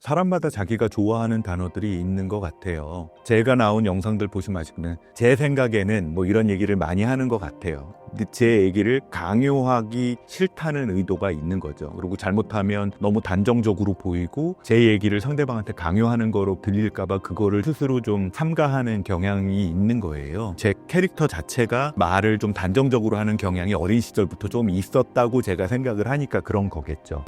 사람마다 자기가 좋아하는 단어들이 있는 것 같아요. 제가 나온 영상들 보시면 아시겠지만 제 생각에는 뭐 이런 얘기를 많이 하는 것 같아요. 근데 제 얘기를 강요하기 싫다는 의도가 있는 거죠. 그리고 잘못하면 너무 단정적으로 보이고 제 얘기를 상대방한테 강요하는 거로 들릴까 봐 그거를 스스로 좀 삼가하는 경향이 있는 거예요. 제 캐릭터 자체가 말을 좀 단정적으로 하는 경향이 어린 시절부터 좀 있었다고 제가 생각을 하니까 그런 거겠죠.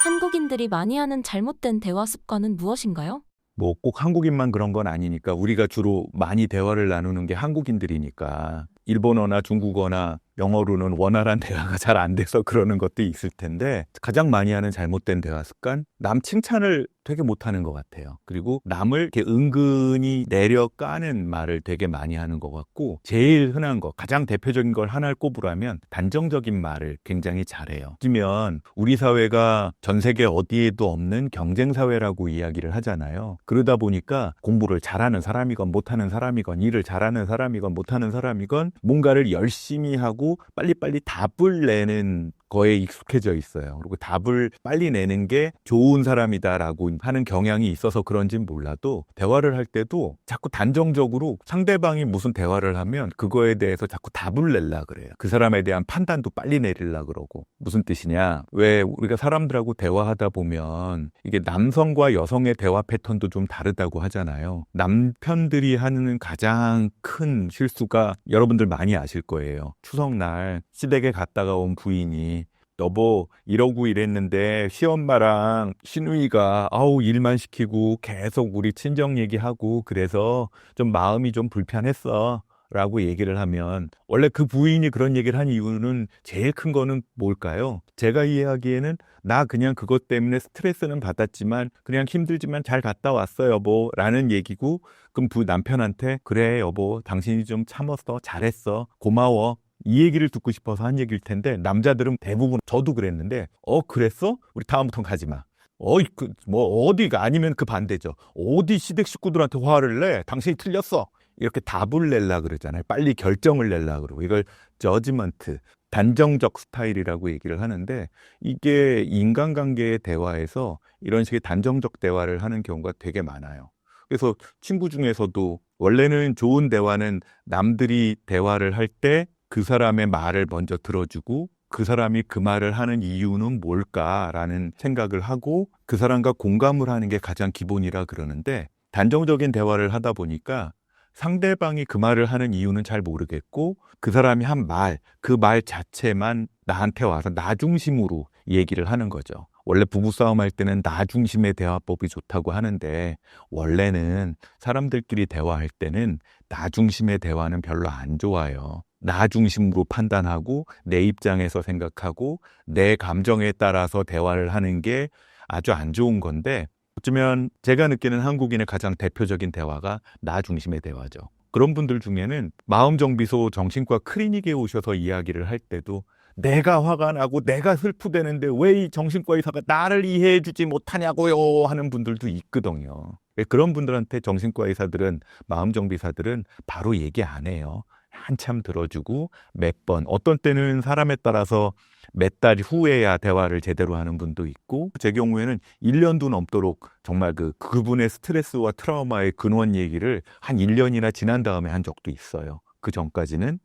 한국인들이 많이 하는 잘못된 대화 습관은 무엇인가요? 뭐 꼭 한국인만 그런 건 아니니까 우리가 주로 많이 대화를 나누는 게 한국인들이니까 일본어나 중국어나 영어로는 원활한 대화가 잘 안 돼서 그러는 것도 있을 텐데 가장 많이 하는 잘못된 대화 습관? 남 칭찬을 되게 못하는 것 같아요. 그리고 남을 이렇게 은근히 내려까는 말을 되게 많이 하는 것 같고 제일 흔한 거, 가장 대표적인 걸 하나를 꼽으라면 단정적인 말을 굉장히 잘해요. 어쩌면 우리 사회가 전 세계 어디에도 없는 경쟁사회라고 이야기를 하잖아요. 그러다 보니까 공부를 잘하는 사람이건 못하는 사람이건 일을 잘하는 사람이건 못하는 사람이건 뭔가를 열심히 하고 빨리빨리 답을 내는 거에 익숙해져 있어요. 그리고 답을 빨리 내는 게 좋은 사람이다라고 하는 경향이 있어서 그런진 몰라도 대화를 할 때도 자꾸 단정적으로 상대방이 무슨 대화를 하면 그거에 대해서 자꾸 답을 내려고 그래요. 그 사람에 대한 판단도 빨리 내리려고 그러고. 무슨 뜻이냐? 왜 우리가 사람들하고 대화하다 보면 이게 남성과 여성의 대화 패턴도 좀 다르다고 하잖아요. 남편들이 하는 가장 큰 실수가 여러분들 많이 아실 거예요. 추석날 시댁에 갔다가 온 부인이 여보 이러고 이랬는데 시엄마랑 시누이가 일만 시키고 계속 우리 친정 얘기하고 그래서 좀 마음이 좀 불편했어 라고 얘기를 하면 원래 그 부인이 그런 얘기를 한 이유는 제일 큰 거는 뭘까요? 제가 이해하기에는 나 그냥 그것 때문에 스트레스는 받았지만 그냥 힘들지만 잘 갔다 왔어 여보 라는 얘기고 그럼 남편한테 그래 여보 당신이 좀 참았어 잘했어 고마워 이 얘기를 듣고 싶어서 한 얘기일 텐데 남자들은 대부분 저도 그랬는데 그랬어? 우리 다음부터는 가지 마. 어디가 아니면 그 반대죠. 어디 시댁 식구들한테 화를 내? 당신이 틀렸어. 이렇게 답을 내려 그러잖아요. 빨리 결정을 내려 그러고 이걸 저지먼트, 단정적 스타일이라고 얘기를 하는데 이게 인간관계의 대화에서 이런 식의 단정적 대화를 하는 경우가 되게 많아요. 그래서 친구 중에서도 원래는 좋은 대화는 남들이 대화를 할 때 그 사람의 말을 먼저 들어주고 그 사람이 그 말을 하는 이유는 뭘까라는 생각을 하고 그 사람과 공감을 하는 게 가장 기본이라 그러는데 단정적인 대화를 하다 보니까 상대방이 그 말을 하는 이유는 잘 모르겠고 그 사람이 한 말, 그 말 자체만 나한테 와서 나 중심으로 얘기를 하는 거죠. 원래 부부싸움 할 때는 나 중심의 대화법이 좋다고 하는데 원래는 사람들끼리 대화할 때는 나 중심의 대화는 별로 안 좋아요. 나 중심으로 판단하고 내 입장에서 생각하고 내 감정에 따라서 대화를 하는 게 아주 안 좋은 건데 어쩌면 제가 느끼는 한국인의 가장 대표적인 대화가 나 중심의 대화죠. 그런 분들 중에는 마음정비소 정신과 클리닉에 오셔서 이야기를 할 때도 내가 화가 나고 내가 슬프대는데 왜 이 정신과 의사가 나를 이해해 주지 못하냐고요 하는 분들도 있거든요. 그런 분들한테 정신과 의사들은 마음정비사들은 바로 얘기 안 해요. 한참 들어주고 몇 번 어떤 때는 사람에 따라서 몇 달 후에야 대화를 제대로 하는 분도 있고 제 경우에는 1년도 넘도록 정말 그분의 스트레스와 트라우마의 근원 얘기를 한 1년이나 지난 다음에 한 적도 있어요. 그 전까지는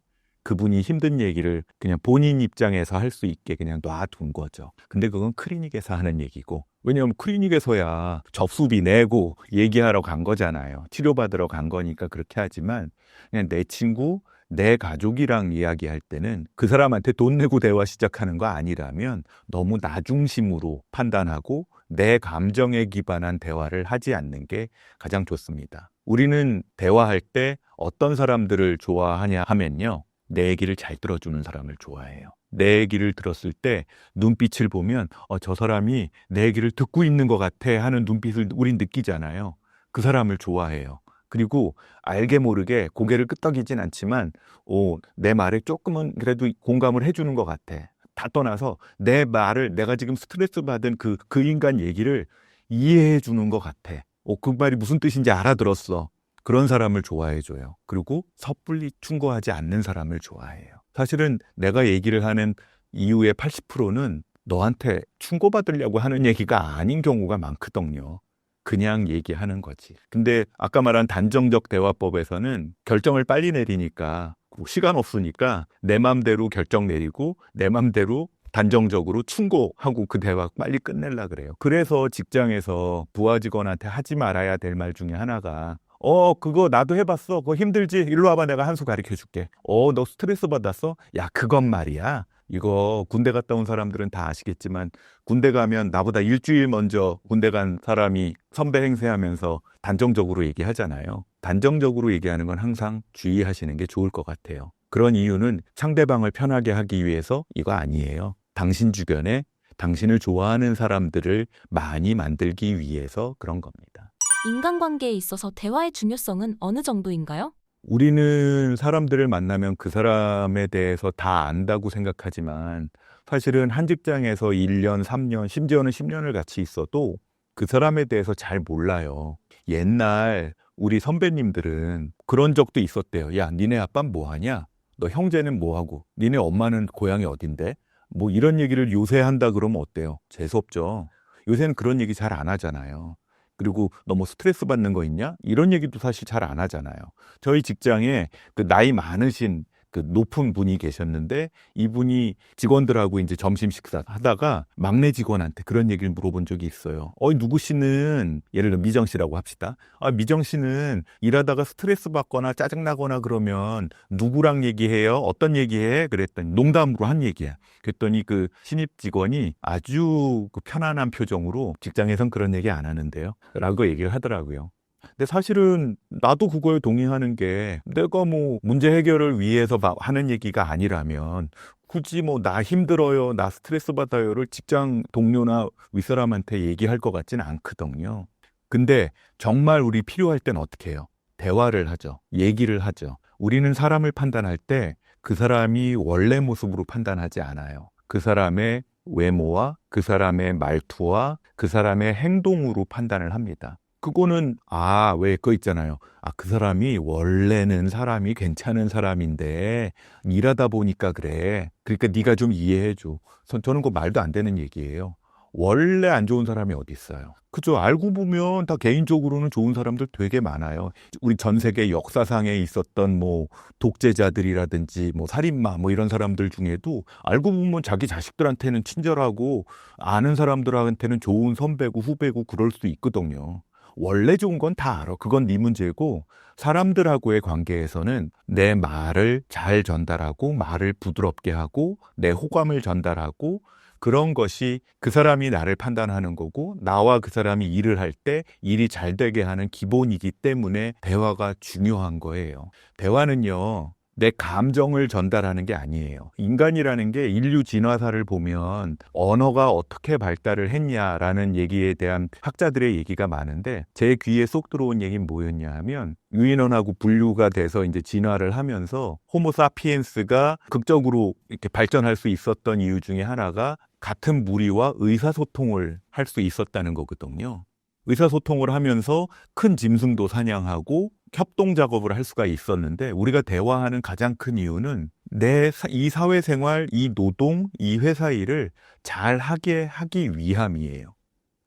그분이 힘든 얘기를 그냥 본인 입장에서 할 수 있게 그냥 놔둔 거죠. 근데 그건 클리닉에서 하는 얘기고 왜냐하면 클리닉에서야 접수비 내고 얘기하러 간 거잖아요. 치료받으러 간 거니까 그렇게 하지만 그냥 내 친구 내 가족이랑 이야기할 때는 그 사람한테 돈 내고 대화 시작하는 거 아니라면 너무 나 중심으로 판단하고 내 감정에 기반한 대화를 하지 않는 게 가장 좋습니다. 우리는 대화할 때 어떤 사람들을 좋아하냐 하면요. 내 얘기를 잘 들어주는 사람을 좋아해요. 내 얘기를 들었을 때 눈빛을 보면 저 사람이 내 얘기를 듣고 있는 것 같아 하는 눈빛을 우린 느끼잖아요. 그 사람을 좋아해요. 그리고 알게 모르게 고개를 끄덕이진 않지만 내 말에 조금은 그래도 공감을 해주는 것 같아. 다 떠나서 내 말을 내가 지금 스트레스 받은 그 인간 얘기를 이해해 주는 것 같아. 그 말이 무슨 뜻인지 알아들었어. 그런 사람을 좋아해줘요. 그리고 섣불리 충고하지 않는 사람을 좋아해요. 사실은 내가 얘기를 하는 이유의 80%는 너한테 충고받으려고 하는 얘기가 아닌 경우가 많거든요. 그냥 얘기하는 거지. 근데 아까 말한 단정적 대화법에서는 결정을 빨리 내리니까 시간 없으니까 내 맘대로 결정 내리고 내 맘대로 단정적으로 충고하고 그 대화 빨리 끝내려 그래요. 그래서 직장에서 부하 직원한테 하지 말아야 될 말 중에 하나가 그거 나도 해봤어. 그거 힘들지? 일로 와봐. 내가 한 수 가르쳐 줄게. 너 스트레스 받았어? 야, 그건 말이야. 이거 군대 갔다 온 사람들은 다 아시겠지만 군대 가면 나보다 일주일 먼저 군대 간 사람이 선배 행세하면서 단정적으로 얘기하잖아요. 단정적으로 얘기하는 건 항상 주의하시는 게 좋을 것 같아요. 그런 이유는 상대방을 편하게 하기 위해서 이거 아니에요. 당신 주변에 당신을 좋아하는 사람들을 많이 만들기 위해서 그런 겁니다. 인간관계에 있어서 대화의 중요성은 어느 정도인가요? 우리는 사람들을 만나면 그 사람에 대해서 다 안다고 생각하지만 사실은 한 직장에서 1년, 3년, 심지어는 10년을 같이 있어도 그 사람에 대해서 잘 몰라요. 옛날 우리 선배님들은 그런 적도 있었대요. 야, 니네 아빠는 뭐 하냐? 너 형제는 뭐 하고? 니네 엄마는 고향이 어딘데? 뭐 이런 얘기를 요새 한다 그러면 어때요? 재수없죠. 요새는 그런 얘기 잘 안 하잖아요. 그리고 너 뭐 스트레스 받는 거 있냐? 이런 얘기도 사실 잘 안 하잖아요. 저희 직장에 그 나이 많으신 그 높은 분이 계셨는데 이분이 직원들하고 이제 점심 식사 하다가 막내 직원한테 그런 얘기를 물어본 적이 있어요. 누구 씨는 예를 들어 미정 씨라고 합시다. 미정 씨는 일하다가 스트레스 받거나 짜증나거나 그러면 누구랑 얘기해요? 어떤 얘기해? 그랬더니 농담으로 한 얘기야. 그랬더니 그 신입 직원이 아주 그 편안한 표정으로 직장에선 그런 얘기 안 하는데요. 라고 얘기를 하더라고요. 근데 사실은 나도 그거에 동의하는 게 내가 뭐 문제 해결을 위해서 하는 얘기가 아니라면 굳이 뭐 나 힘들어요, 나 스트레스 받아요를 직장 동료나 윗사람한테 얘기할 것 같지는 않거든요. 근데 정말 우리 필요할 땐 어떻게 해요? 대화를 하죠. 얘기를 하죠. 우리는 사람을 판단할 때 그 사람이 원래 모습으로 판단하지 않아요. 그 사람의 외모와 그 사람의 말투와 그 사람의 행동으로 판단을 합니다. 그거는 왜 그거 있잖아요. 그 사람이 원래는 사람이 괜찮은 사람인데 일하다 보니까 그래. 그러니까 네가 좀 이해해 줘. 저는 그 말도 안 되는 얘기예요. 원래 안 좋은 사람이 어디 있어요. 그죠? 알고 보면 다 개인적으로는 좋은 사람들 되게 많아요. 우리 전 세계 역사상에 있었던 뭐 독재자들이라든지 뭐 살인마 뭐 이런 사람들 중에도 알고 보면 자기 자식들한테는 친절하고 아는 사람들한테는 좋은 선배고 후배고 그럴 수도 있거든요. 원래 좋은 건 다 알아. 그건 네 문제고 사람들하고의 관계에서는 내 말을 잘 전달하고 말을 부드럽게 하고 내 호감을 전달하고 그런 것이 그 사람이 나를 판단하는 거고 나와 그 사람이 일을 할 때 일이 잘 되게 하는 기본이기 때문에 대화가 중요한 거예요. 대화는요. 내 감정을 전달하는 게 아니에요. 인간이라는 게 인류 진화사를 보면 언어가 어떻게 발달을 했냐라는 얘기에 대한 학자들의 얘기가 많은데 제 귀에 쏙 들어온 얘기는 뭐였냐 하면 유인원하고 분류가 돼서 이제 진화를 하면서 호모사피엔스가 극적으로 이렇게 발전할 수 있었던 이유 중에 하나가 같은 무리와 의사소통을 할 수 있었다는 거거든요. 의사소통을 하면서 큰 짐승도 사냥하고 협동 작업을 할 수가 있었는데 우리가 대화하는 가장 큰 이유는 이 사회생활, 이 노동, 이 회사 일을 잘 하기 위함이에요.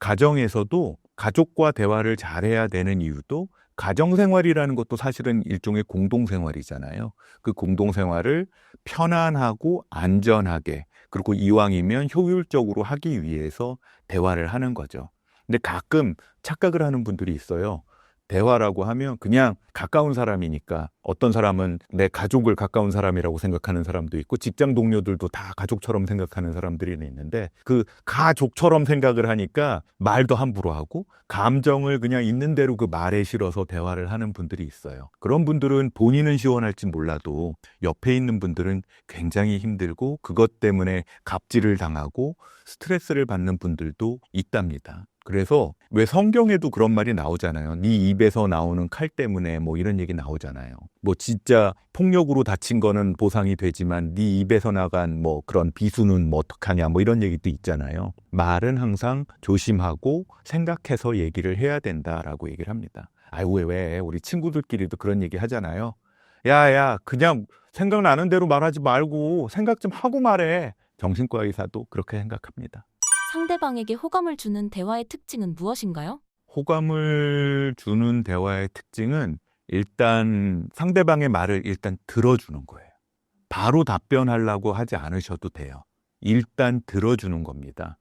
가정에서도 가족과 대화를 잘해야 되는 이유도 가정생활이라는 것도 사실은 일종의 공동생활이잖아요. 그 공동생활을 편안하고 안전하게 그리고 이왕이면 효율적으로 하기 위해서 대화를 하는 거죠. 근데 가끔 착각을 하는 분들이 있어요. 대화라고 하면 그냥 가까운 사람이니까 어떤 사람은 내 가족을 가까운 사람이라고 생각하는 사람도 있고 직장 동료들도 다 가족처럼 생각하는 사람들이 있는데 그 가족처럼 생각을 하니까 말도 함부로 하고 감정을 그냥 있는 대로 그 말에 실어서 대화를 하는 분들이 있어요. 그런 분들은 본인은 시원할지 몰라도 옆에 있는 분들은 굉장히 힘들고 그것 때문에 갑질을 당하고 스트레스를 받는 분들도 있답니다. 그래서 왜 성경에도 그런 말이 나오잖아요. 네 입에서 나오는 칼 때문에 뭐 이런 얘기 나오잖아요. 뭐 진짜 폭력으로 다친 거는 보상이 되지만 네 입에서 나간 뭐 그런 비수는 뭐 어떡하냐 뭐 이런 얘기도 있잖아요. 말은 항상 조심하고 생각해서 얘기를 해야 된다라고 얘기를 합니다. 왜 우리 친구들끼리도 그런 얘기 하잖아요. 야 그냥 생각나는 대로 말하지 말고 생각 좀 하고 말해. 정신과 의사도 그렇게 생각합니다. 상대방에게 호감을 주는 대화의 특징은 무엇인가요? 호감을 주는 대화의 특징은 일단 상대방의 말을 일단 들어주는 거예요. 바로 답변하려고 하지 않으셔도 돼요. 일단 들어주는 겁니다.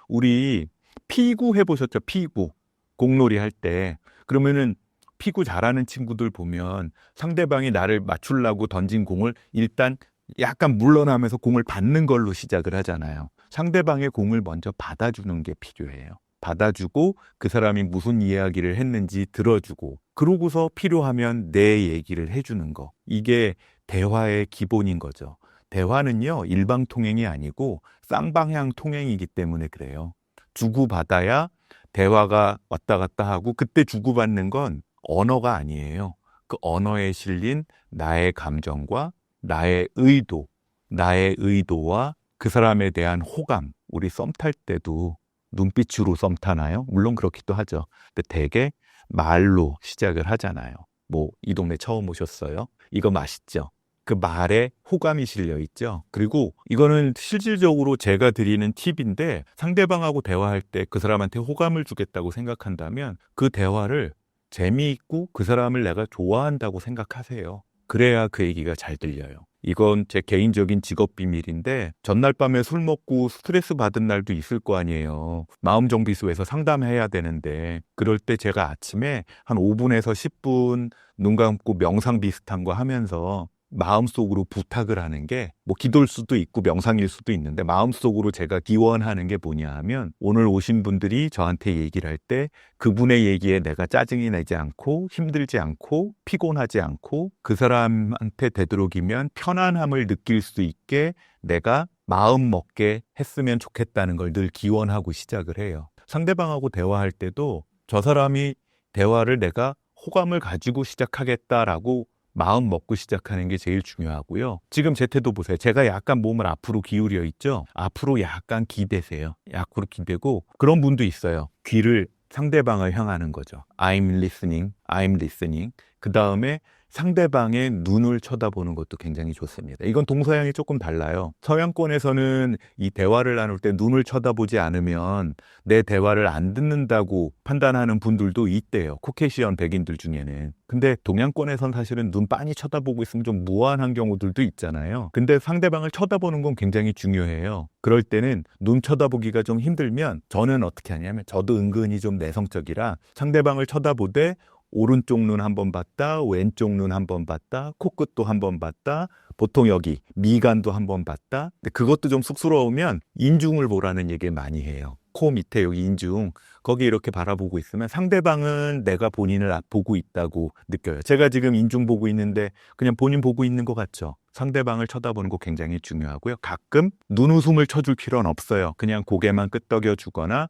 우리 피구 해보셨죠? 피구. 공놀이 할 때. 그러면은 피구 잘하는 친구들 보면 상대방이 나를 맞추려고 던진 공을 일단 약간 물러나면서 공을 받는 걸로 시작을 하잖아요. 상대방의 공을 먼저 받아주는 게 필요해요. 받아주고 그 사람이 무슨 이야기를 했는지 들어주고 그러고서 필요하면 내 얘기를 해주는 거. 이게 대화의 기본인 거죠. 대화는요, 일방통행이 아니고 쌍방향 통행이기 때문에 그래요. 주고받아야 대화가 왔다 갔다 하고 그때 주고받는 건 언어가 아니에요. 그 언어에 실린 나의 감정과 나의 의도, 나의 의도와 그 사람에 대한 호감. 우리 썸 탈 때도 눈빛으로 썸 타나요? 물론 그렇기도 하죠. 근데 되게 말로 시작을 하잖아요. 뭐, 이 동네 처음 오셨어요? 이거 맛있죠? 그 말에 호감이 실려 있죠. 그리고 이거는 실질적으로 제가 드리는 팁인데 상대방하고 대화할 때 그 사람한테 호감을 주겠다고 생각한다면 그 대화를 재미있고 그 사람을 내가 좋아한다고 생각하세요. 그래야 그 얘기가 잘 들려요. 이건 제 개인적인 직업 비밀인데 전날 밤에 술 먹고 스트레스 받은 날도 있을 거 아니에요. 마음정비소에서 상담해야 되는데 그럴 때 제가 아침에 한 5분에서 10분 눈 감고 명상 비슷한 거 하면서 마음속으로 부탁을 하는 게 뭐 기도일 수도 있고 명상일 수도 있는데 마음속으로 제가 기원하는 게 뭐냐 하면 오늘 오신 분들이 저한테 얘기를 할 때 그분의 얘기에 내가 짜증이 나지 않고 힘들지 않고 피곤하지 않고 그 사람한테 되도록이면 편안함을 느낄 수 있게 내가 마음 먹게 했으면 좋겠다는 걸 늘 기원하고 시작을 해요. 상대방하고 대화할 때도 저 사람이 대화를 내가 호감을 가지고 시작하겠다라고 마음 먹고 시작하는 게 제일 중요하고요. 지금 제 태도 보세요. 제가 약간 몸을 앞으로 기울여 있죠. 앞으로 약간 기대세요. 앞으로 기대고 그런 분도 있어요. 귀를 상대방을 향하는 거죠. I'm listening, I'm listening. 그 다음에 상대방의 눈을 쳐다보는 것도 굉장히 좋습니다. 이건 동서양이 조금 달라요. 서양권에서는 이 대화를 나눌 때 눈을 쳐다보지 않으면 내 대화를 안 듣는다고 판단하는 분들도 있대요. 코케이시언 백인들 중에는. 근데 동양권에선 사실은 눈 빤히 쳐다보고 있으면 좀 무안한 경우들도 있잖아요. 근데 상대방을 쳐다보는 건 굉장히 중요해요. 그럴 때는 눈 쳐다보기가 좀 힘들면 저는 어떻게 하냐면 저도 은근히 좀 내성적이라 상대방을 쳐다보되 오른쪽 눈 한 번 봤다, 왼쪽 눈 한 번 봤다, 코끝도 한 번 봤다, 보통 여기 미간도 한 번 봤다. 근데 그것도 좀 쑥스러우면 인중을 보라는 얘기를 많이 해요. 코 밑에 여기 인중, 거기 이렇게 바라보고 있으면 상대방은 내가 본인을 보고 있다고 느껴요. 제가 지금 인중 보고 있는데 그냥 본인 보고 있는 것 같죠? 상대방을 쳐다보는 거 굉장히 중요하고요. 가끔 눈웃음을 쳐줄 필요는 없어요. 그냥 고개만 끄덕여 주거나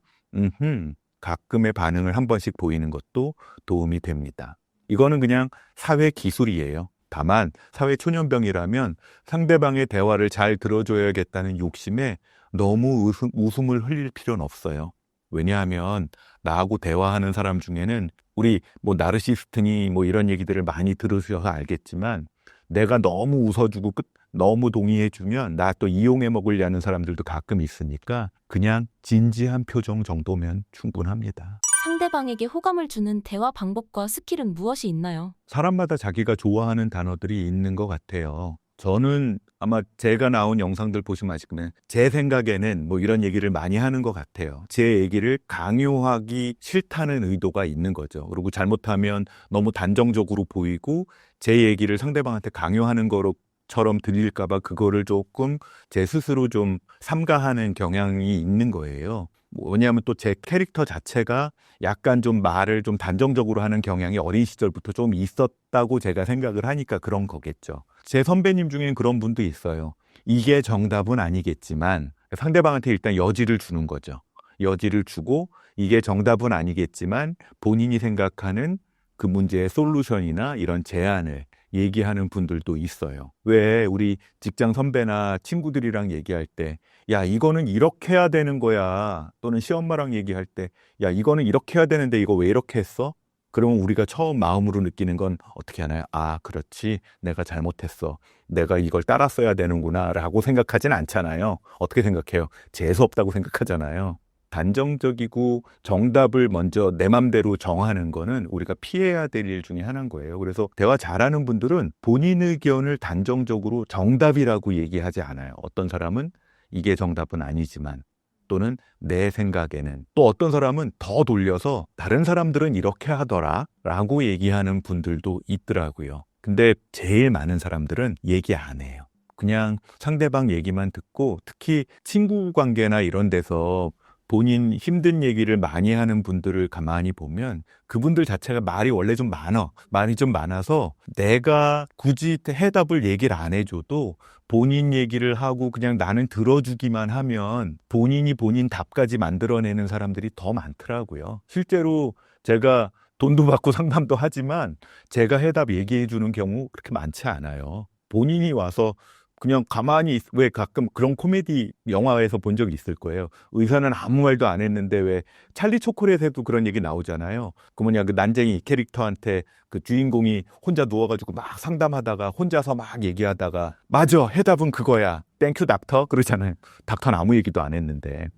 가끔의 반응을 한 번씩 보이는 것도 도움이 됩니다. 이거는 그냥 사회 기술이에요. 다만 사회 초년병이라면 상대방의 대화를 잘 들어줘야겠다는 욕심에 너무 웃음을 흘릴 필요는 없어요. 왜냐하면 나하고 대화하는 사람 중에는 우리 뭐 나르시스트니 뭐 이런 얘기들을 많이 들으셔서 알겠지만 내가 너무 웃어주고 너무 동의해주면 나 또 이용해 먹으려는 사람들도 가끔 있으니까 그냥 진지한 표정 정도면 충분합니다. 상대방에게 호감을 주는 대화 방법과 스킬은 무엇이 있나요? 사람마다 자기가 좋아하는 단어들이 있는 것 같아요. 저는 아마 제가 나온 영상들 보시면 아시겠지만 제 생각에는 뭐 이런 얘기를 많이 하는 것 같아요. 제 얘기를 강요하기 싫다는 의도가 있는 거죠. 그리고 잘못하면 너무 단정적으로 보이고 제 얘기를 상대방한테 강요하는 거처럼 들릴까봐 그거를 조금 제 스스로 좀 삼가하는 경향이 있는 거예요. 뭐냐면 또 제 캐릭터 자체가 약간 좀 말을 좀 단정적으로 하는 경향이 어린 시절부터 좀 있었다고 제가 생각을 하니까 그런 거겠죠. 제 선배님 중에는 그런 분도 있어요. 이게 정답은 아니겠지만 상대방한테 일단 여지를 주는 거죠. 여지를 주고 이게 정답은 아니겠지만 본인이 생각하는 그 문제의 솔루션이나 이런 제안을 얘기하는 분들도 있어요. 왜 우리 직장 선배나 친구들이랑 얘기할 때 야, 이거는 이렇게 해야 되는 거야. 또는 시엄마랑 얘기할 때 야, 이거는 이렇게 해야 되는데 이거 왜 이렇게 했어? 그러면 우리가 처음 마음으로 느끼는 건 어떻게 하나요? 아, 그렇지. 내가 잘못했어. 내가 이걸 따랐어야 되는구나 라고 생각하진 않잖아요. 어떻게 생각해요? 재수없다고 생각하잖아요. 단정적이고 정답을 먼저 내 맘대로 정하는 거는 우리가 피해야 될 일 중에 하나인 거예요. 그래서 대화 잘하는 분들은 본인 의견을 단정적으로 정답이라고 얘기하지 않아요. 어떤 사람은 이게 정답은 아니지만, 또는 내 생각에는, 또 어떤 사람은 더 돌려서 다른 사람들은 이렇게 하더라 라고 얘기하는 분들도 있더라고요. 근데 제일 많은 사람들은 얘기 안 해요. 그냥 상대방 얘기만 듣고, 특히 친구 관계나 이런 데서 본인 힘든 얘기를 많이 하는 분들을 가만히 보면 그분들 자체가 말이 원래 좀 많아. 말이 좀 많아서 내가 굳이 해답을 얘기를 안 해줘도 본인 얘기를 하고 그냥 나는 들어주기만 하면 본인이 본인 답까지 만들어내는 사람들이 더 많더라고요. 실제로 제가 돈도 받고 상담도 하지만 제가 해답 얘기해 주는 경우 그렇게 많지 않아요. 본인이 와서 그냥 가만히 왜 가끔 그런 코미디 영화에서 본 적이 있을 거예요. 의사는 아무 말도 안 했는데 왜 찰리 초콜릿에도 그런 얘기 나오잖아요. 그 뭐냐, 그 난쟁이 캐릭터한테 그 주인공이 혼자 누워가지고 막 상담하다가 혼자서 막 얘기하다가 맞아, 해답은 그거야. 땡큐 닥터 그러잖아요. 닥터는 아무 얘기도 안 했는데.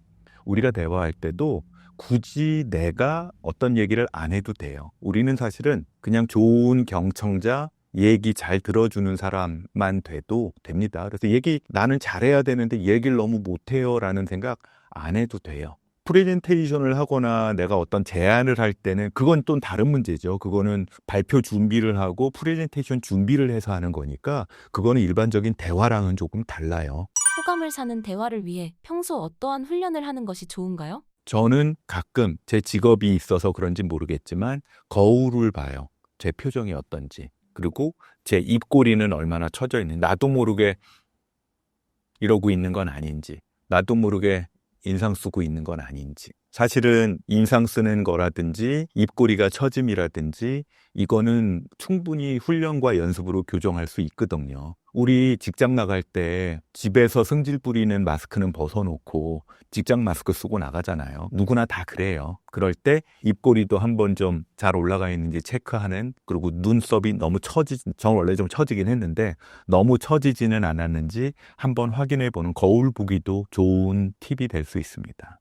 우리가 대화할 때도 굳이 내가 어떤 얘기를 안 해도 돼요. 우리는 사실은 그냥 좋은 경청자, 얘기 잘 들어주는 사람만 돼도 됩니다. 그래서 나는 잘해야 되는데 얘기를 너무 못해요 라는 생각 안 해도 돼요. 프레젠테이션을 하거나 내가 어떤 제안을 할 때는 그건 또 다른 문제죠. 그거는 발표 준비를 하고 프레젠테이션 준비를 해서 하는 거니까 그거는 일반적인 대화랑은 조금 달라요. 호감을 사는 대화를 위해 평소 어떠한 훈련을 하는 것이 좋은가요? 저는 가끔 제 직업이 있어서 그런지 모르겠지만 거울을 봐요. 제 표정이 어떤지. 그리고 제 입꼬리는 얼마나 처져 있는지, 나도 모르게 이러고 있는 건 아닌지, 나도 모르게 인상 쓰고 있는 건 아닌지. 사실은 인상 쓰는 거라든지 입꼬리가 처짐이라든지 이거는 충분히 훈련과 연습으로 교정할 수 있거든요. 우리 직장 나갈 때 집에서 승질 부리는 마스크는 벗어놓고 직장 마스크 쓰고 나가잖아요. 누구나 다 그래요. 그럴 때 입꼬리도 한번 좀 잘 올라가 있는지 체크하는, 그리고 눈썹이 너무 전 원래 좀 처지긴 했는데 너무 처지지는 않았는지 한번 확인해 보는 거울 보기도 좋은 팁이 될 수 있습니다.